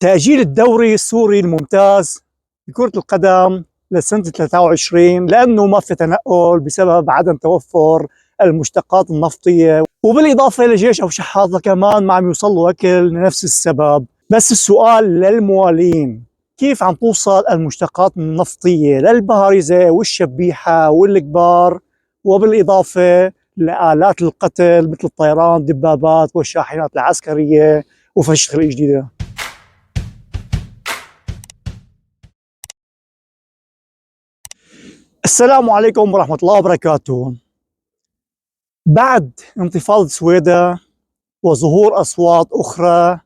تأجيل الدوري السوري الممتاز لكرة القدم لسنة 23 لأنه ما في تنقل بسبب عدم توفر المشتقات النفطية، وبالإضافة لجيش أو شحاطة كمان ما عم يوصلوا أكل لنفس السبب. بس السؤال للموالين، كيف عم توصل المشتقات النفطية للبهارزة والشبيحة والكبار، وبالإضافة لآلات القتل مثل الطيران، الدبابات والشاحنات العسكرية وفشخ الجديدة؟ السلام عليكم ورحمة الله وبركاته. بعد انتفاضة سويدة وظهور أصوات أخرى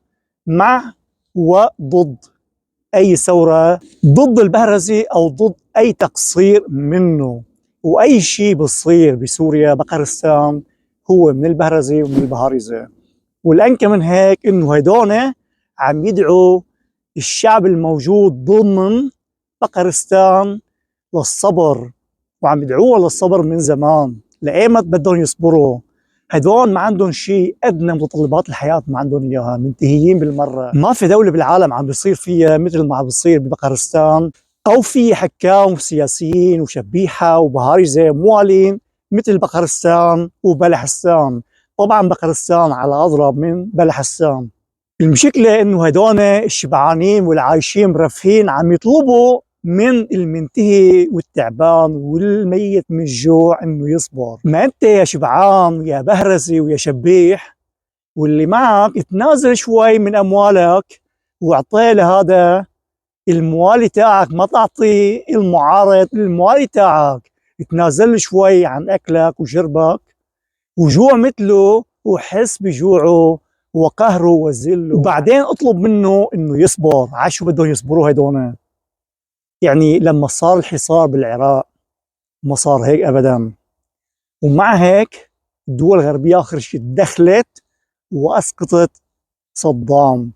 مع وضد أي ثورة ضد البهرزي أو ضد أي تقصير منه، وأي شيء بصير بسوريا بقرستان هو من البهرزي ومن البهارزة. والأنكى من هيك إنه هيدون عم يدعوا الشعب الموجود ضمن بقرستان للصبر، وعم يدعوها للصبر من زمان. لأيمت بدهم يصبروا؟ هدول ما عندهم شيء، أدنى متطلبات الحياة ما عندهم إياها، منتهيين بالمرة. ما في دولة بالعالم عم بيصير فيها مثل ما عم بيصير ببقرستان، أو في حكام وسياسيين وشبيحة وبهارزة موالين مثل بقرستان وبلحستان. طبعا بقرستان على أضرب من بلحستان. المشكلة إنه هدول الشبعانين والعايشين مرفهين عم يطلبوا من المنتهي والتعبان والميت من الجوع انه يصبر. ما انت يا شبعان يا بهرزي ويا شبيح واللي معك تنازل شوي من اموالك واعطيه لهذا الموالي تاعك، ما تعطي المعارض الموالي تاعك. تنازل شوي عن اكلك وشربك وجوع مثله وحس بجوعه وقهره وذله، وبعدين اطلب منه انه يصبر. عاشو بدهم يصبروا هدول؟ يعني لما صار الحصار بالعراق ما صار هيك ابدا. ومع هيك الدول الغربيه اخر شيء دخلت واسقطت صدام.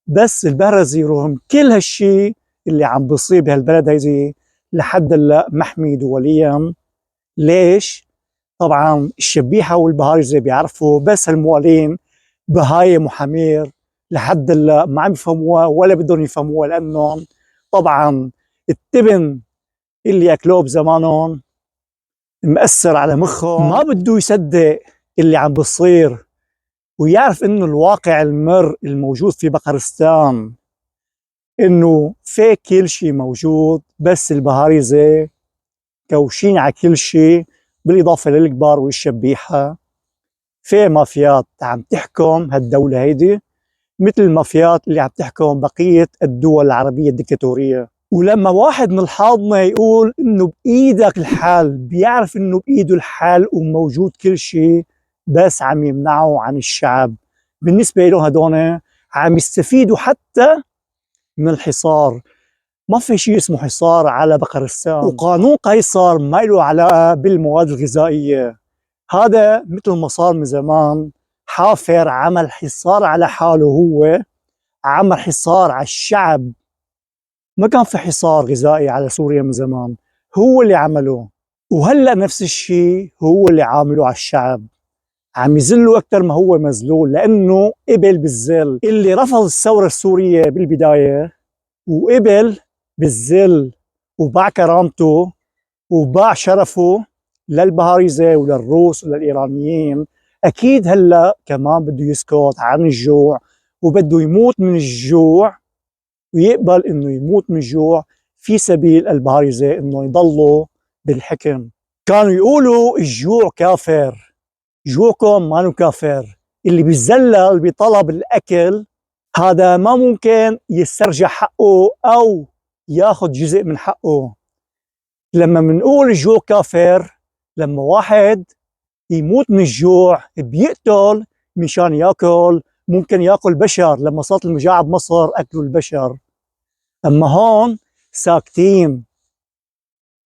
بس البهرزي رغم كل هالشيء اللي عم بيصير بهالبلد هيدي لحد هلا محمي دوليا. ليش؟ طبعا الشبيحه والبهارزه بيعرفوا، بس الموالين بهايم وحمير لحد هلا ما عم يفهموها ولا بدهم يفهموها، لانهم طبعا التبن اللي اكلوه بزمانهم مأثر على مخهم، ما بده يصدق اللي عم بصير ويعرف انه الواقع المر الموجود في بقرستان انه في كل شيء موجود، بس البهارزة كوشين على كل شيء. بالاضافة للكبار والشبيحة في مافيات عم تحكم هالدولة هيدي مثل المافيات اللي عم تحكم بقية الدول العربية الدكتاتورية. ولما واحد من الحاضنة يقول انه بايدك الحل، بيعرف انه بايده الحل وموجود كل شيء، بس عم يمنعه عن الشعب. بالنسبة له هدول عم يستفيدوا حتى من الحصار. ما في شيء اسمه حصار على بقرستان، وقانون قيصر ما له علاقة بالمواد الغذائية. هذا مثل ما صار من زمان، حافر عمل حصار على حاله، هو عمل حصار على الشعب. ما كان في حصار غذائي على سوريا من زمان، هو اللي عمله. وهلا نفس الشيء هو اللي عامله على الشعب، عم يذله اكثر ما هو مذلول، لانه قبل بالذل. اللي رفض الثوره السوريه بالبدايه وقبل بالذل وباع كرامته وباع شرفه للبهارزه وللروس وللايرانيين، اكيد هلا كمان بده يسكت عن الجوع وبده يموت من الجوع، ويقبل انه يموت من الجوع في سبيل البهارزة انه يضلوا بالحكم. كانوا يقولوا الجوع كافر، جوعكم ما كافر. اللي بيتذلل بطلب الاكل هذا ما ممكن يسترجع حقه او ياخذ جزء من حقه. لما بنقول الجوع كافر، لما واحد يموت من الجوع بيقتل مشان ياكل، ممكن ياكل بشر. لما صارت المجاعة بمصر اكلوا البشر، اما هون ساكتين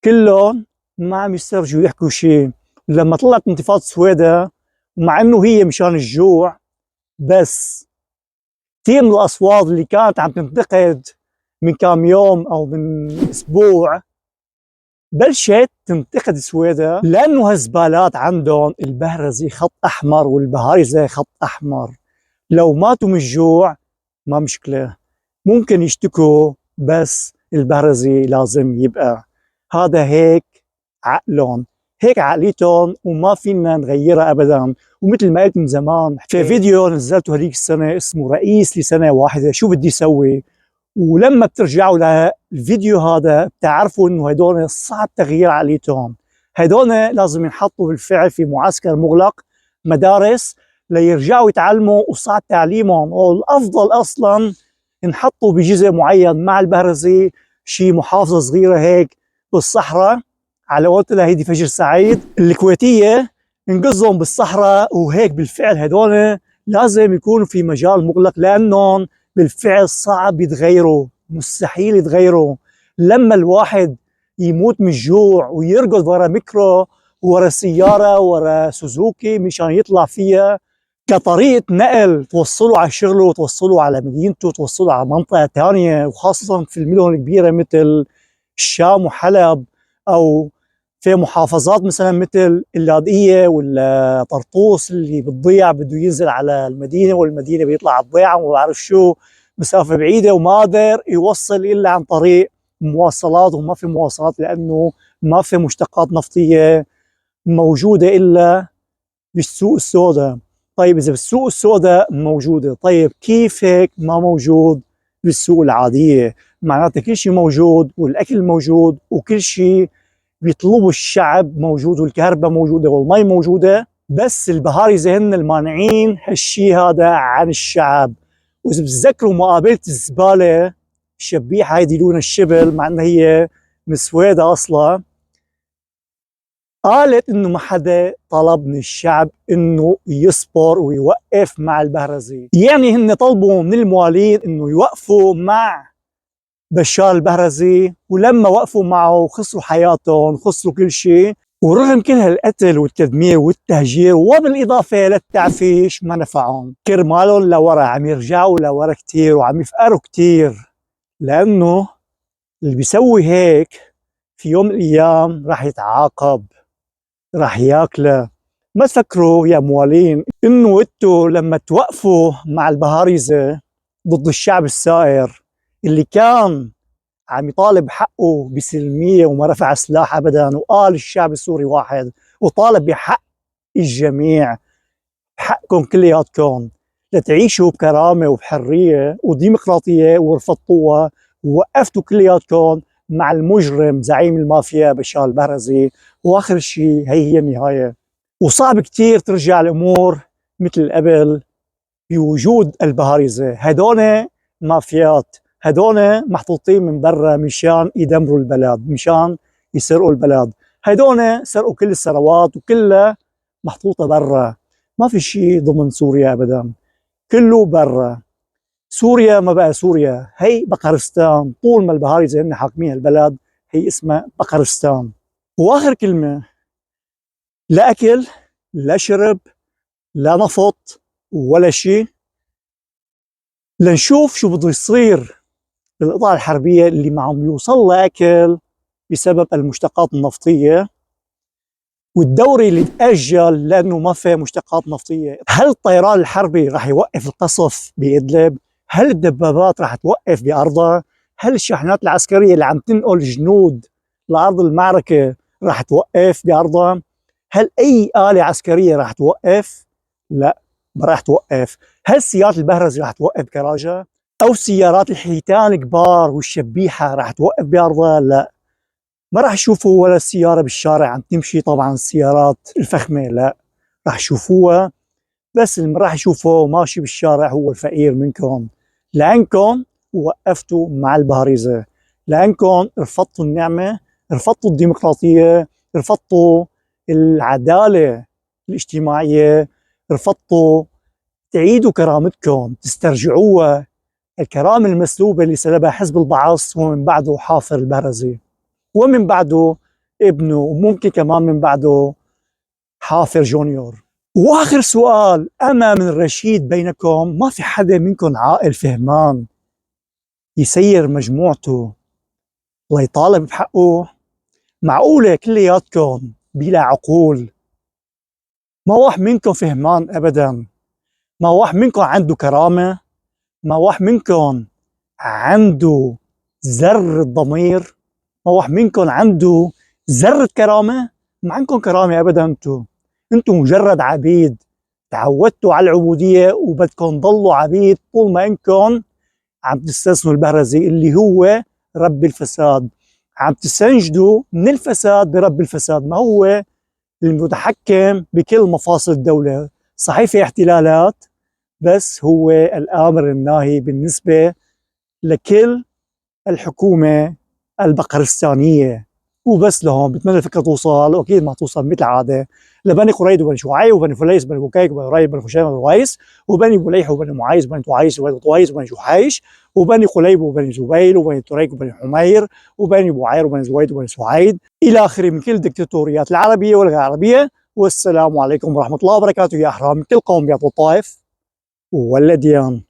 كلهم ما عم يسترجوا يحكوا شيء. لما طلعت انتفاضة سويدة، ومع انه هي مشان الجوع، بس كثير من الاصوات اللي كانت عم تنتقد من كم يوم او من اسبوع بلشت تنتقد سويدة، لانه هالزبالات عندهم البهرزي خط احمر والبهارزة خط احمر. لو ماتوا من الجوع ما مشكلة، ممكن يشتكوا بس البهرزي لازم يبقى. هذا هيك عقلهم، هيك عقليتهم، وما فينا نغيرها ابدا. ومثل ما قلت من زمان في فيديو نزلته هذيك السنه اسمه رئيس لسنه واحده شو بدي اسوي، ولما بترجعوا للفيديو هذا بتعرفوا انه هدول صعب تغيير عقليتهم. هدول لازم ينحطوا بالفعل في معسكر مغلق مدارس ليرجعوا يتعلموا، وصعب تعليمهم. والافضل اصلا انحطوا بجزء معين مع البهرزي، شي محافظه صغيره هيك بالصحراء، على قولتها هيدي فجر سعيد الكويتيه، نقزهم بالصحراء. وهيك بالفعل هدول لازم يكونوا في مجال مغلق، لانهم بالفعل صعب يتغيروا، مستحيل يتغيروا. لما الواحد يموت من الجوع ويرقد ورا ميكرو، ورا سيارة، ورا سوزوكي مشان يطلع فيها كطريقة نقل توصله على شغله وتوصله على مدينته وتوصله على منطقة ثانية، وخاصة في المدن الكبيرة مثل الشام وحلب، أو في محافظات مثلا مثل اللاذقية ولا طرطوس اللي بتضيع بده ينزل على المدينة، والمدينة بيطلع على الضيعة وما بعرف شو، مسافة بعيدة وما قادر يوصل إلا عن طريق مواصلات، وما في مواصلات لأنه ما في مشتقات نفطية موجودة إلا بالسوق السوداء. طيب إذا بالسوق السوداء موجودة، طيب كيف هيك ما موجود بالسوق العادية؟ معناته كل شيء موجود، والأكل موجود، وكل شيء بيطلبوا الشعب موجود، والكهرباء موجودة والمي موجودة، بس البهارزة هن المانعين هالشيء هذا عن الشعب. وإذا بتتذكروا مقابلة الزبالة، الشبيحة هيدي لون الشبل مع انها هي من سويدة اصلا، قالت انه ما حدا طلب من الشعب انه يصبر ويوقف مع البهرزي. يعني هن طلبوا من الموالين انه يوقفوا مع بشار البهرزي، ولما وقفوا معه خسروا حياتهم، خسروا كل شيء. ورغم كل هالقتل والتدمير والتهجير وبالاضافه للتعفيش ما نفعهم، كرمالهم لورا عم يرجعوا لورا كثير وعم يفقروا كثير. لانه اللي بيسوي هيك في يوم من الايام راح يتعاقب، راح ياكله. ما تفكروا يا موالين انه انتوا لما توقفوا مع البهارزه ضد الشعب الثائر اللي كان عم يطالب حقه بسلميه وما رفع سلاح ابدا، وقال الشعب السوري واحد، وطالب بحق الجميع، حقكم كلياتكم لتعيشوا بكرامه وبحريه وديمقراطيه، ورفضتوها ووقفتوا كلياتكم مع المجرم زعيم المافيا بشار البهرزي. واخر شيء هي النهايه. وصعب كثير ترجع الامور مثل قبل بوجود البهارزه. هدول مافيات، هدول محطوطين من برا مشان يدمروا البلد، مشان يسرقوا البلد. هدول سرقوا كل الثروات وكلها محطوطه برا، ما في شيء ضمن سوريا ابدا، كله برا. سوريا ما بقى سوريا، هي بقرستان. طول ما البهارزه هن حاكمين البلد هي اسمها بقرستان. واخر كلمه، لا اكل، لا شرب، لا نفط، ولا شيء، لنشوف شو بده يصير بالقطاع الحربيه اللي ما عم يوصل لها اكل بسبب المشتقات النفطيه، والدوري اللي تاجل لانه ما في مشتقات نفطيه. هل الطيران الحربي راح يوقف القصف بادلب؟ هل الدبابات راح توقف بارضها؟ هل الشاحنات العسكريه اللي عم تنقل جنود لارض المعركه راح توقف بارضها؟ هل اي اله عسكريه راح توقف؟ لا، ما راح توقف. هل سيارات البهرز راح توقف بكراجة؟ او سيارات الحيتان الكبار والشبيحه راح توقف بارضها؟ لا، ما راح يشوفوا ولا سيارة بالشارع عم تمشي. طبعا السيارات الفخمة لا راح يشوفوها، بس اللي ما راح يشوفه ماشي بالشارع هو الفقير منكم، لأنكم وقفتوا مع البهارزة، لأنكم رفضتوا النعمة، رفضتوا الديمقراطية، رفضتوا العدالة الاجتماعية، رفضتوا تعيدوا كرامتكم، تسترجعوها، الكرامة المسلوبة اللي سلبها حزب البعث ومن بعده حافر البهرزي، ومن بعده ابنه، وممكن كمان من بعده حافر جونيور. واخر سؤال، اما من رشيد بينكم ما في حدا منكم عاقل فهمان يسير مجموعته ليطالب بحقه؟ معقولة كلياتكم بلا عقول؟ ما واحد منكم فهمان ابدا، ما واحد منكم عنده كرامة، ما واحد منكم عنده ذرة ضمير؟ ما واحد منكم عنده ذرة كرامة؟ ما عندكم كرامة أبدا. انتم مجرد عبيد، تعودتوا على العبودية وبدكم ضلوا عبيد طول ما انكم عم تستثنوا البهرزي اللي هو رب الفساد، عم تستنجدوا من الفساد برب الفساد، ما هو المتحكم بكل مفاصل الدولة. صحيح في احتلالات، بس هو الآمر الناهي بالنسبة لكل الحكومة البقرستانية. وبس لهم بتمنى الفكرة توصل، وأكيد ما توصل مثل العادة لبني قريد وبني شعيب وبني فليس وبني بكيك وبني ريب وبني خشيم وبني رويس وبني بليح وبني معايز وبني تعايس وبني طويس وبني شحيش وبني قليب وبني زبيل وبني تريك وبني حمير وبني بوعير وبني زويد وبني سعيد إلى آخره من كل الدكتاتوريات العربية والغير عربية. والسلام عليكم ورحمة الله وبركاته. يا أحرام كل قوم بيعطوا الطائف والأديان.